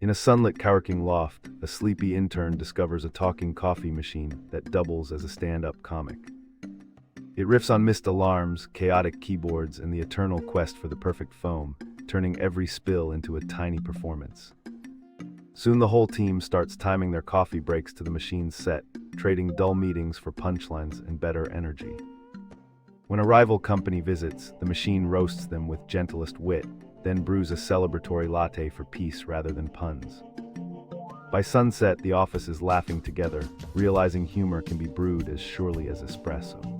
In a sunlit coworking loft, a sleepy intern discovers a talking coffee machine that doubles as a stand-up comic. It riffs on missed alarms, chaotic keyboards, and the eternal quest for the perfect foam, turning every spill into a tiny performance. Soon the whole team starts timing their coffee breaks to the machine's set, trading dull meetings for punchlines and better energy. When a rival company visits, the machine roasts them with gentlest wit, then brews a celebratory latte for peace rather than puns. By sunset, the office is laughing together, realizing humor can be brewed as surely as espresso.